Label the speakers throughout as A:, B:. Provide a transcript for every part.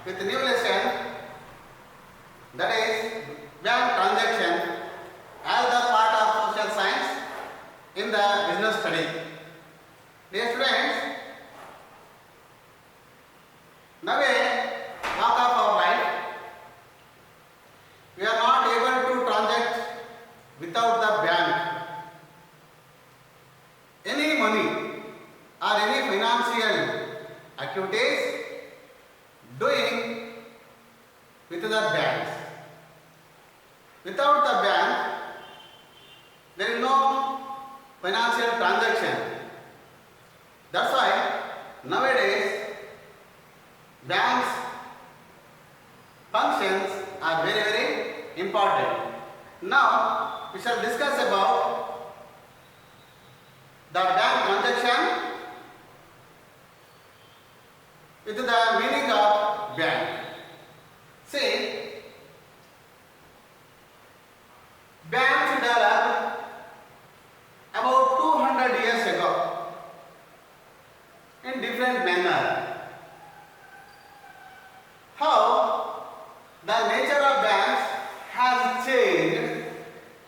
A: with new lesson, that is bank transaction as the part of social science in the business study. Dear students, now a part of our life, we are not able to transact without the bank. Any money or any financial activities doing with the banks. Without the bank, there is no financial transaction. That's why nowadays banks functions are very, very important. Now we shall discuss about the bank transaction with the meaning of bank. See, banks developed about 200 years ago in different manner. How the nature of banks has changed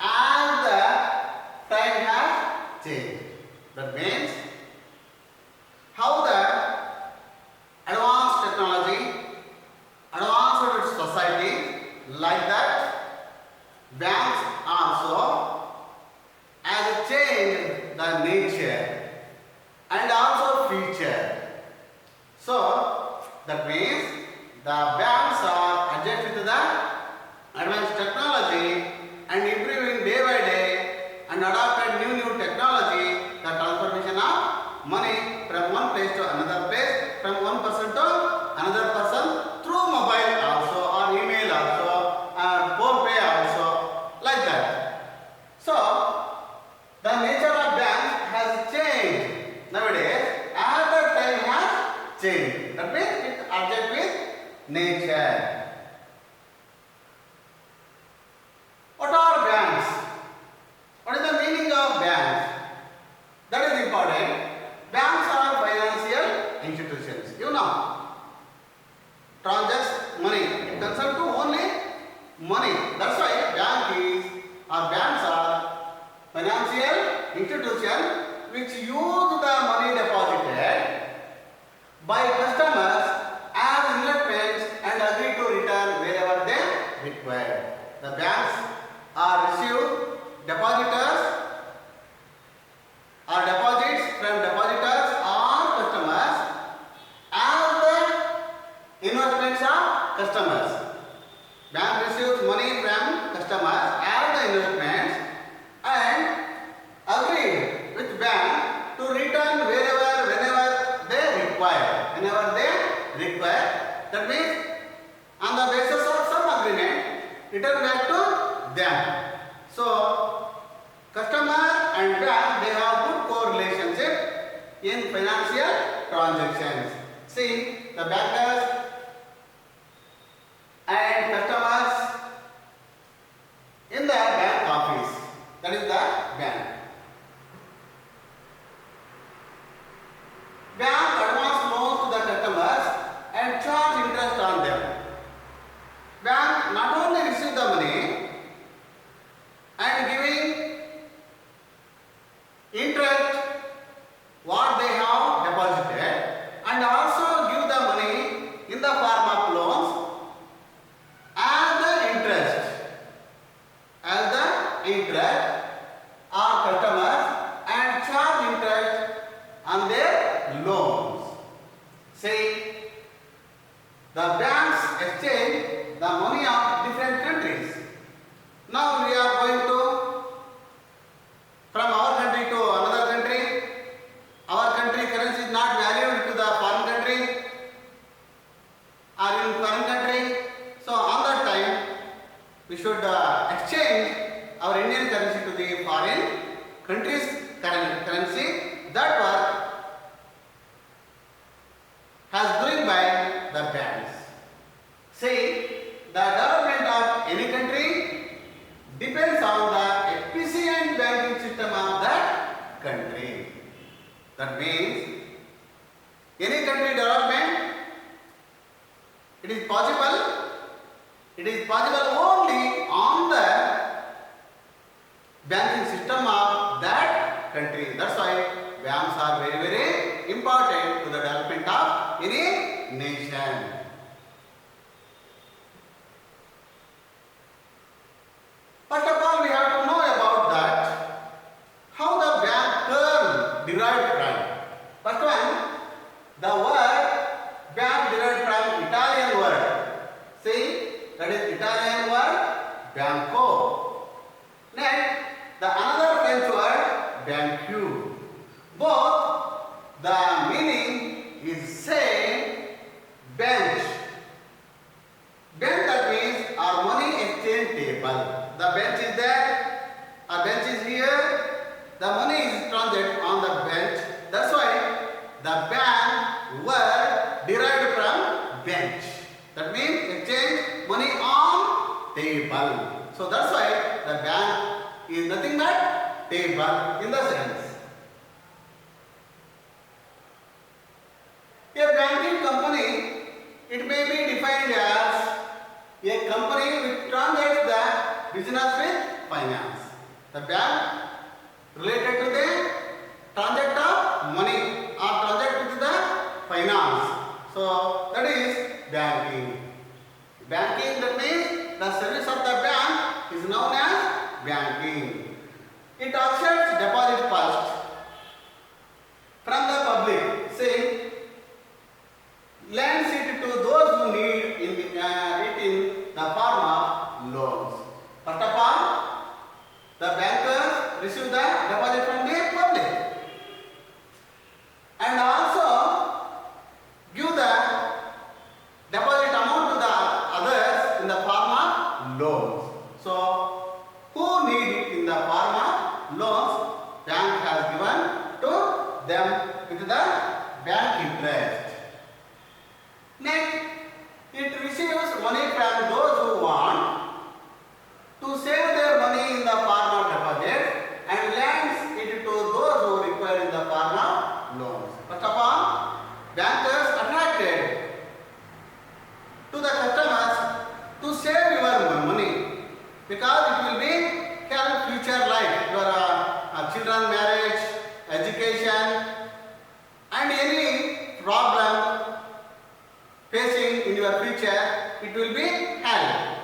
A: as the time has changed. That means how the advanced technology, advanced society, like that, banks also has changed the nature and also feature. So that means the banks are adjusted to the advanced technology and improving day by day and adopted new technology, the transformation of money from one place to another place, from one person to another person through mobile also or email also or phone pay also, like that. So the nature of banks has changed nowadays as the time has changed. That means it adjusts with nature. What are banks? What is the meaning of banks? That is important. Banks are financial institutions. You know, transacts money. It concerns to only money. That's why banks are financial institutions which use the money deposited by customers as investments and agree to return wherever they require. The banks are received depositors or deposits from depositors or customers as the investments of customers. Bank receives money from customers as the investments and agreed with bank to return wherever, whenever they require. Whenever they require. That means on the basis of some agreement, return back to them. So customer and bank, they have good correlationship in financial transactions. See, the bankers and customers in the bank office, that is the bank. Bank advance loans to the customers and charge interest on them. Bank not only receive the money and giving interest what they have deposited and also give the money in the form of loans as the interest are customers and charge interest on their loans. See, the banks exchange the money of different countries. Now we are going to from our country to another country. Our country currency is not valued to the foreign country or in foreign country. So on that time we should exchange our Indian currency to the foreign country's currency. That work has doing by the banks. See, the development of any country depends on the efficient banking system of that country. That means any country development It is possible. It is possible only on the banking system of that country. That's why banks are very, very important to the development of any nation. First of all, we have to know about that how the bank term derived from. First one, the word bank derived from Italian word. See, that is Italian word banco. Next, the another French word banque. Both the meaning is same, bench. Bench, that means our money exchange table. The bench is there, a bench is here, the money is transacted on the bench. That's why the bank word derived from bench. That means exchange money on table. So that's why the bank is nothing but table in the sense. A banking company, it may be defined as a company which transacts the business with finance. The bank related to the transact of money or transact with the finance. So that is banking. Banking, that means the service of the bank is known as banking. It accepts deposit first from the public, say lends it to those who need it in the form of loans. First of all, the bankers receive the deposit from the public and also give the deposit amount to the others in the form of loans. So, who need it in the form of loans, bank has given to them with the bank interest. Next, it receives money from those who want to save their money in the form of deposit and lends it to those who require in the form of loans. First of all, bankers attracted to the customers to save your money because it will be help future life, your children marriage, education and any problem facing in your future, it will be help.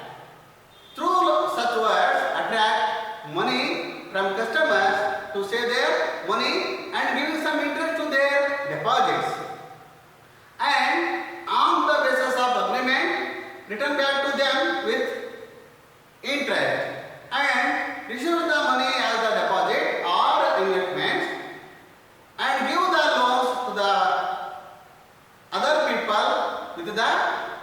A: Through such words, attract money from customers to save their money and give some interest to their deposits. And on the basis of agreement, return back to them with interest and receive the money as the deposit or investments and give the loans to the other people with the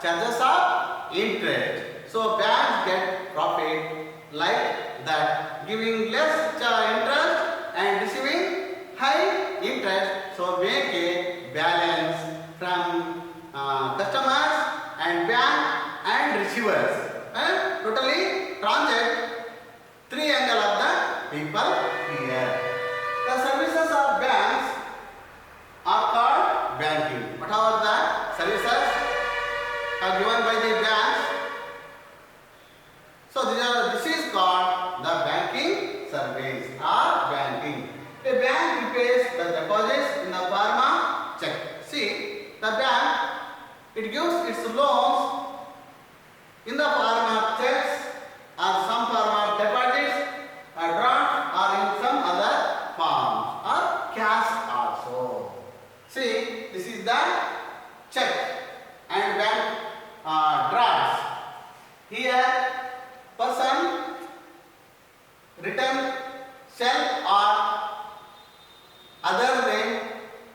A: charges of interest. So banks get profit like that, giving less interest and receiving high interest. So make a balance from customers and bank and receivers. And totally transact three angle of the people here. The services of banks are called banking. What are the services are given by the banks? So this is called the banking service or banking. A bank repays the deposits in the form of check. See, the bank, it gives its loans in the form of checks or some form of deposits or draft or in some other forms or cash also. See, this is the check and bank drafts. Here, person return shell or other way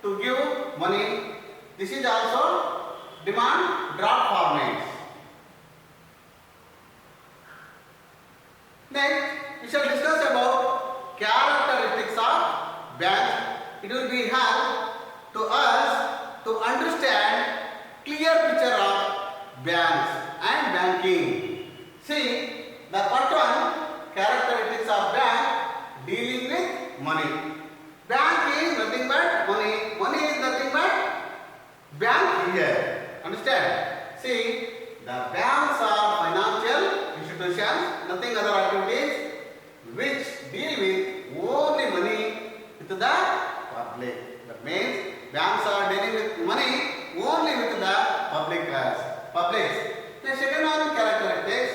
A: to give money. This is also demand draft formats. Next, we shall discuss about characteristics of banks. It will be help to us to understand clear picture of banks and banking. See, the first one, characteristics of bank, dealing with money. Bank is nothing but money. Money is nothing but bank here. Understand? See, That means banks are dealing with money only with the publics. The second one characteristics.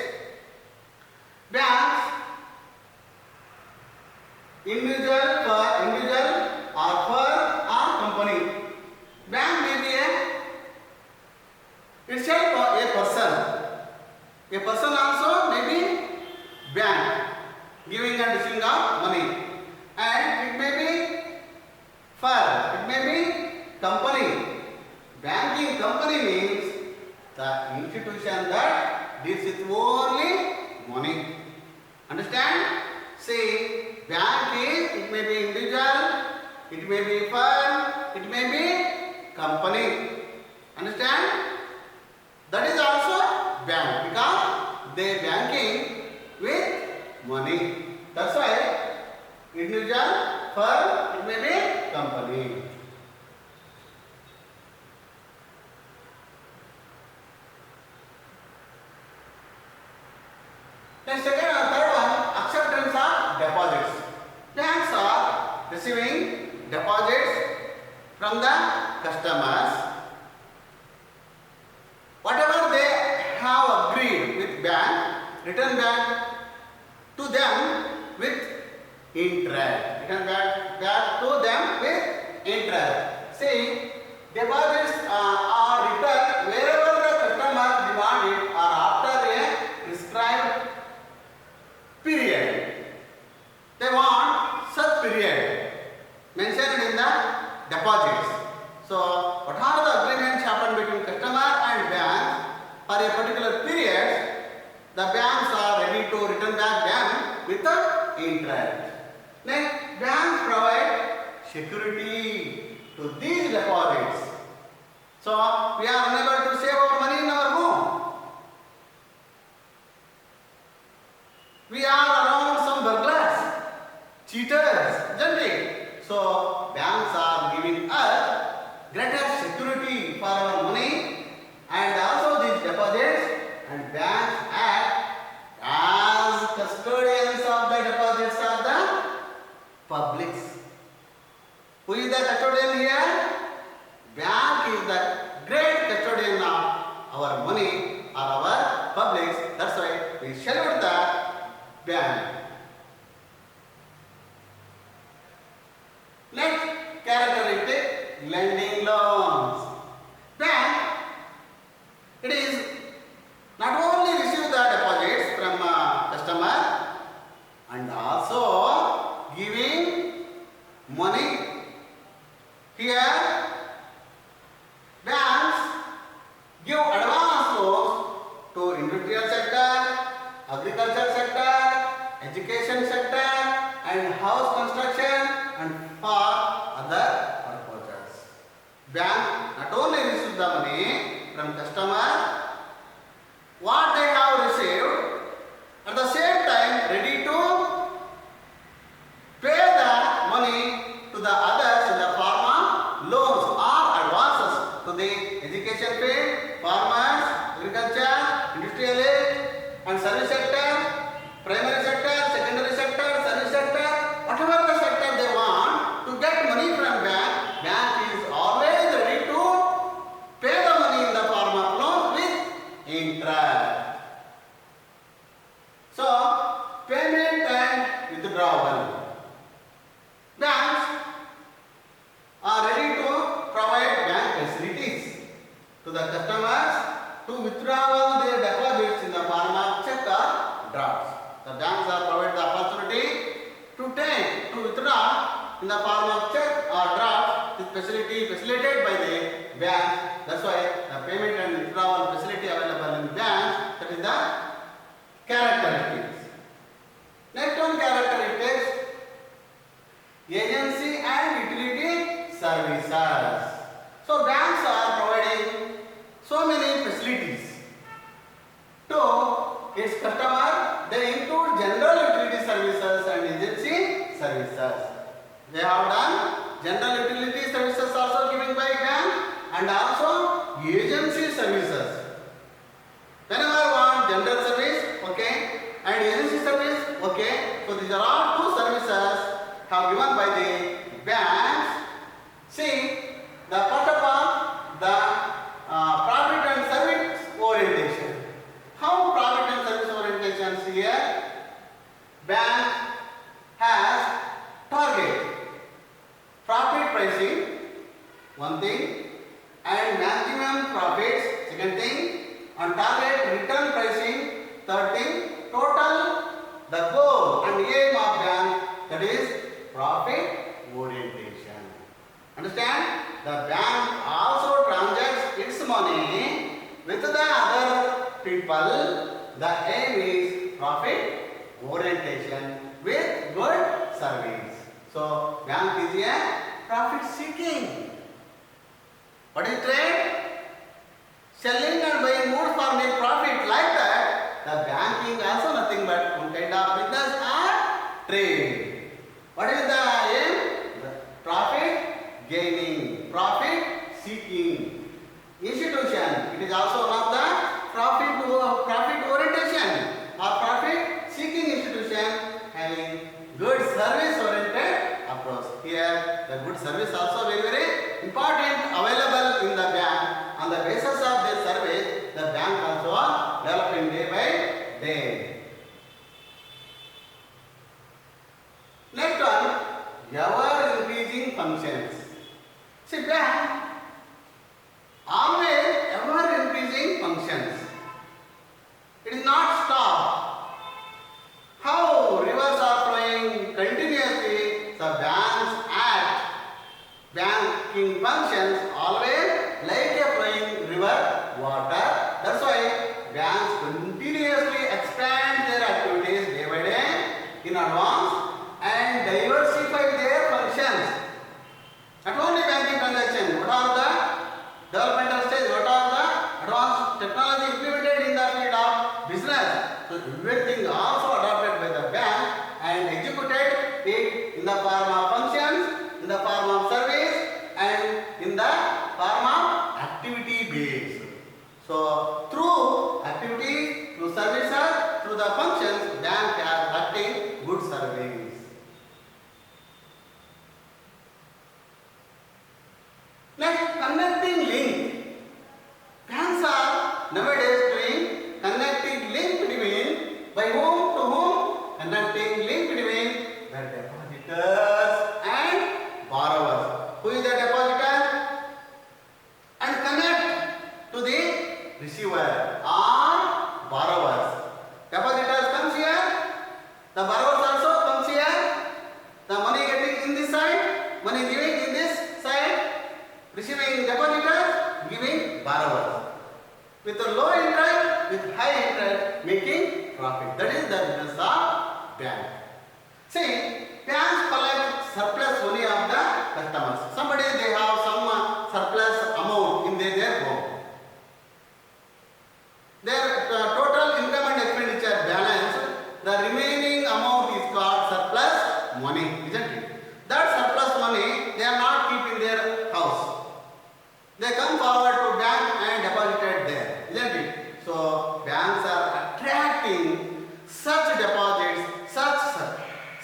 A: Banks individual or firm or company. Bank may be itself a person. A person also may be bank, giving and receiving of money. And it may be firm, it may be company. Banking company means the institution that deals with only money. Understand? See, bank is, it may be individual, it may be firm, it may be company. Understand? That is also bank because they banking with money. That's why individual, firm, it may be company. Then second or third one, acceptance of deposits. Banks are receiving deposits from the customers. Whatever they have agreed with bank, return back to them with interest. Return back to them with interest. See, deposits are returned wherever the customer demanded or after a prescribed period. They want such period mentioned in the deposits. So, what are the agreements happen between customer and bank for a particular period? The banks are ready to return back them with the interest. Next, banks provide security to these deposits. So, we are unable to save our money in our home. We are around some burglars, cheaters, isn't it? So, banks are giving us greater security for our money and also these deposits, and banks act as custodians of the deposits of the publics. Who is the custodian here? Bank is the great custodian of our money or our publics. That's why we salute the bank. Next characteristic, lending loans. Bank, it is not only receive the deposits from customer and also giving money. Here, banks give advance loans to industrial sector, agriculture sector, education sector, and house construction and for other purposes. Bank not only receives the money from customer, what they have received, at the same time ready to pay the money to the others in the form of loans or advances to the education field, farmers, agriculture, industrial and service sector, primary sector, secondary sector, service sector, whatever the sector they want to get money from bank, bank is always ready to pay the money in the form of loans with interest. So, payment and withdrawal. Banks are ready to provide bank facilities to the customers to withdraw their deposits in the form of check or drafts. The banks are provided the opportunity to withdraw in the form of check or draft. This facility facilitated by the bank. That's why the payment and withdrawal facility available in banks. That is the characteristics. Next one characteristics, agency and utility services. So banks are providing so many facilities to its customer. They include general utility services and agency services. They have done general utility services also given by bank and also agency services. Whenever want general service, okay, and agency service, okay. So these are all two services have given by the banks. See, the first of all, the profit and service orientation. How profit and service orientation here? Bank has target, profit pricing, one thing, and maximum profits, second thing, and target return pricing, third thing, total, the goal and aim of bank, that is profit orientation. Understand? The bank also transacts its money with the other people. The aim is profit orientation with good service. So bank is a profit seeking. What is trade? Selling and buying goods for make profit. Like that, the banking also nothing but one kind of business or trade. What is the aim? The profit gaining, profit seeking. Institution, it is also one of the profit orientation or profit seeking institution having good service oriented approach. Here the good service also very important available in the bank. On the basis of this service, the bank also developing day by day. Next one, ever increasing functions. See, bank always ever increasing functions. It is not stop. How rivers are flowing continuously, the banks act. Banking functions always like a flowing river water. That's why banks continuously expand their activities day by day in advance and diversify their functions. Not only banking transaction, what are the developmental stage, what are the advanced technology implemented in the field of business. So everything also adopted by the bank and executed it in the form of functions, in the form of service and in the form of activity based. So through activities, through services, through the functions, bank has acting good service. Next, connecting link. Banks are nowadays doing connecting link between by whom to whom, connecting link between the depositors and borrowers. Who is the depositor? And connect to the receiver or borrowers. Depositors comes here, the borrowers also comes here. The money getting in this side, money giving in this side. Receiving depositors, giving borrowers. With a low interest, with high interest, making profit. That is the business of bank. See, banks collect surplus money of the customers. Somebody they have some surplus amount in their home. Their total income and expenditure balance, the remaining amount is called surplus money, isn't it? That surplus money they are not keeping their house. They come forward to bank and deposited there, isn't it? So banks are attracting such deposits, such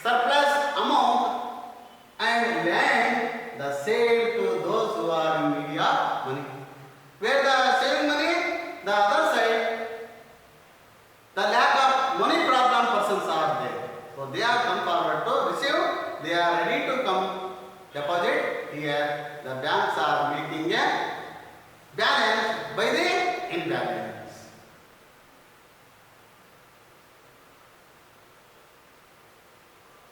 A: surplus amount and lend the same to those who are in need of money. Where the saving money, the other side, the lack of money problem persons are there. So they are come forward to receive, they are ready to come deposit here. The banks are making a balance by the imbalance.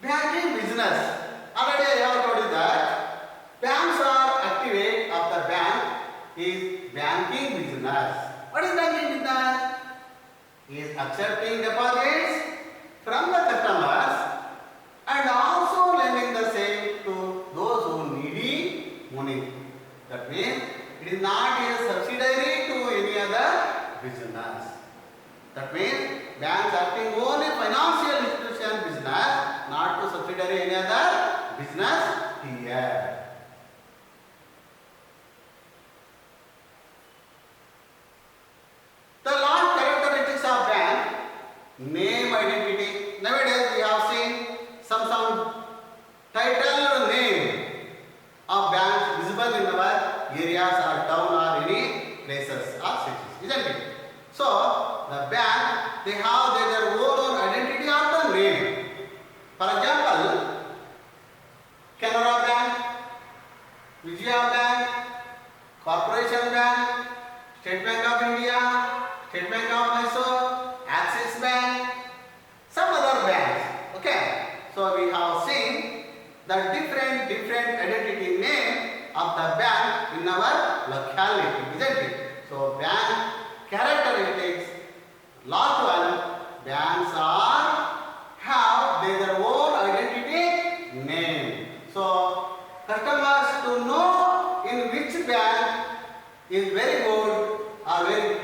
A: Banking business. Already I have told you that banks are activate of the bank is banking business. What is banking business? Is accepting deposits from the customers and also lending the same to those who need money. That means it is not a subsidiary to any other business. That means banks acting only financial institution business, not to subsidiary any other business here. The last characteristics of bank, name identity. Nowadays we have seen some title name of banks visible in our places or cities, isn't it? So the bank, they have their own identity or the name. For example, Canara Bank, Vijaya Bank, Corporation Bank, State Bank of India, State Bank of Mysore, Axis Bank, some other banks. Okay. So we have seen the different identity name of the bank in our locality, isn't it? So bank characteristics. Last one, banks have their own identity name. So customers to know in which bank is very good or very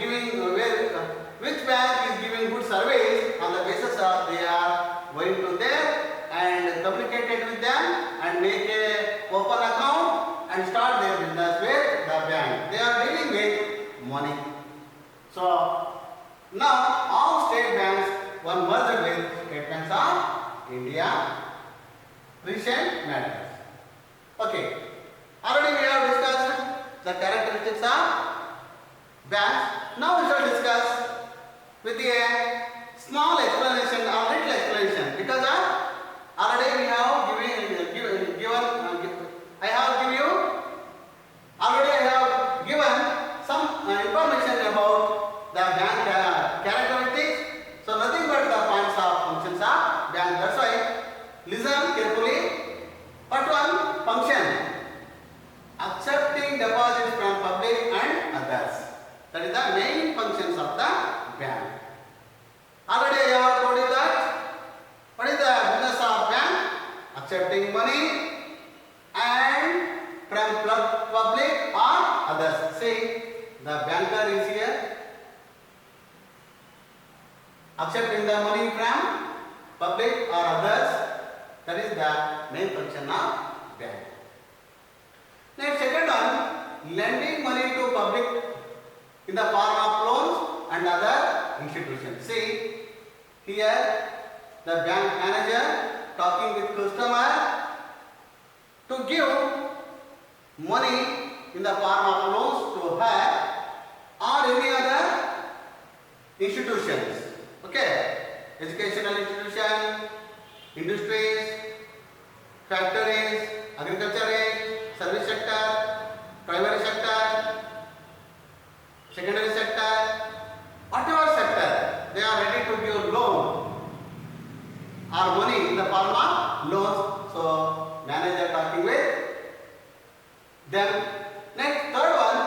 A: which bank is giving good service, on the basis of they are going to there and communicated with them and make a open account and start their business with the bank. They are dealing with money. So now all state banks were merged with State Banks of India. Recent matters. Okay. Already we have discussed the characteristics of banks. Now we shall discuss with a small explanation or little explanation, because already we have I have given some information about the bank characteristics. So nothing but the points of functions of bank. That's why listen carefully. Part 1, function. Accepting deposits from public and others. That is the main functions of the bank. Already I have told you that what is the business of bank? Accepting money and from public or others. See, the banker is here accepting the money from public or others. That is the main function of bank. Next, second one, lending money to public in the form of loans and other institutions. See, here the bank manager talking with customer to give money in the form of loans to her or any other institutions. Okay, educational institution, industries, factories, agriculture, service sector, primary sector, secondary sector, whatever sector, they are ready to give loan or money in the form of loans. So manager talking with them. Next, third one,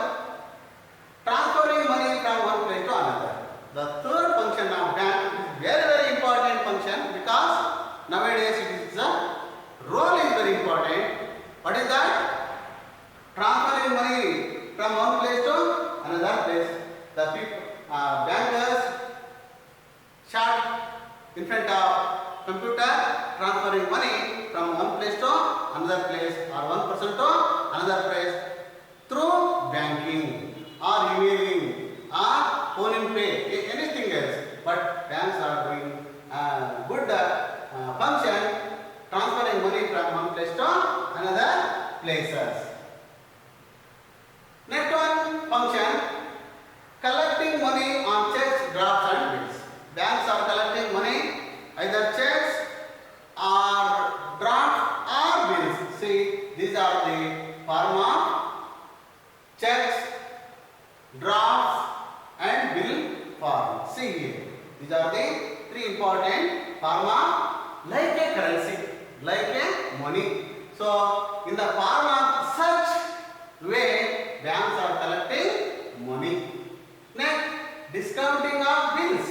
A: transferring money from one place to another. The third function of bank is very important function, because nowadays it is role is very important. What is that? Transferring money from one place to another place. The people, bankers sat in front of computer, transferring money from one place to another place or one person to another place through banking or emailing or phone pay, anything else. But banks are doing good function, transferring money from one place to another places. Next one function, collecting money on checks, drafts and bills. Banks are collecting money, either checks or drafts or bills. See, these are the form of checks, drafts and bill form. See here, these are the three important form of like a currency, like a money. So in the form of such way, banks are collecting money. Next, discounting of bills.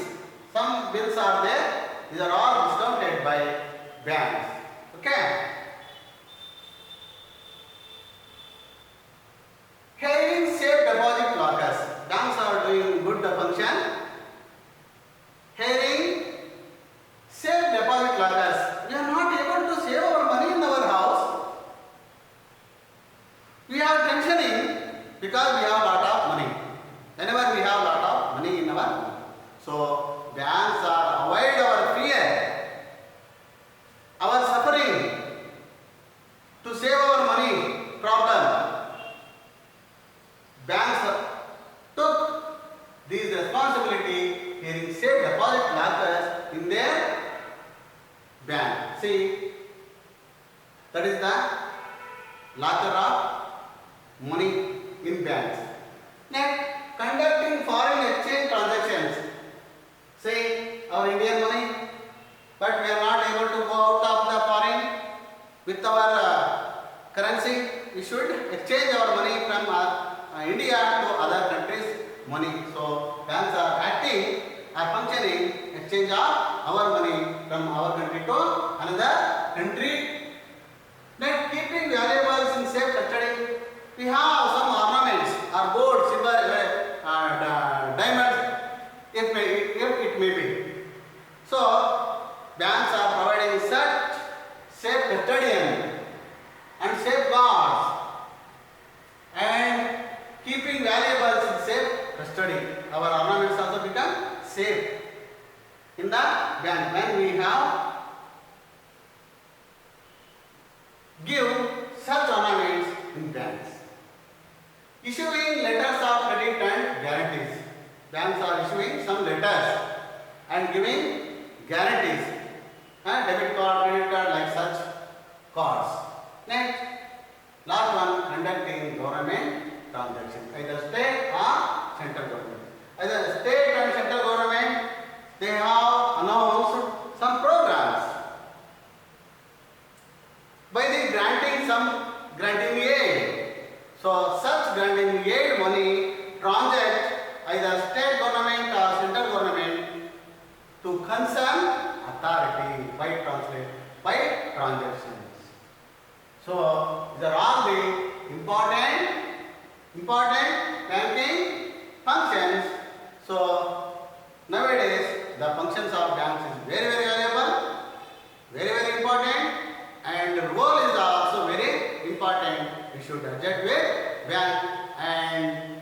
A: Some bills are there, these are all discounted by banks. Okay. Having safe deposit lockers. Banks are doing good function. Having safe deposit lockers. We are not able to save our money in our house. We are tensioning because we have lot of money. Whenever we have lot of money in our money. So banks are avoid our fear, our suffering, to save our money problem. Banks to in banks. Next, conducting foreign exchange transactions. Say our Indian money, but we are not able to go out of the foreign with our currency. We should exchange our money from India to other countries' money. So banks are acting or functioning exchange of our money from our country to another country. Then keeping valuables in safe custody. We have some ornaments or gold, silver, diamonds, if it may be. So banks are providing such safe custodian and safeguards and keeping valuables in safe custody. Our ornaments also become safe in the bank when we have give such ornaments in banks. Issuing letters of credit and guarantees. Banks are issuing some letters and giving guarantees. Debit card, credit card, like such cards. Next, last one, conducting government transactions, either state or central government. Either state and central government, they have announced some programs by the granting aid. So such granting aid money transact either state government or central government to concern authority by transactions. So these are all the important banking functions. So nowadays the functions of banks is very valuable, very important, and the role is also very important. We should adjust with bank and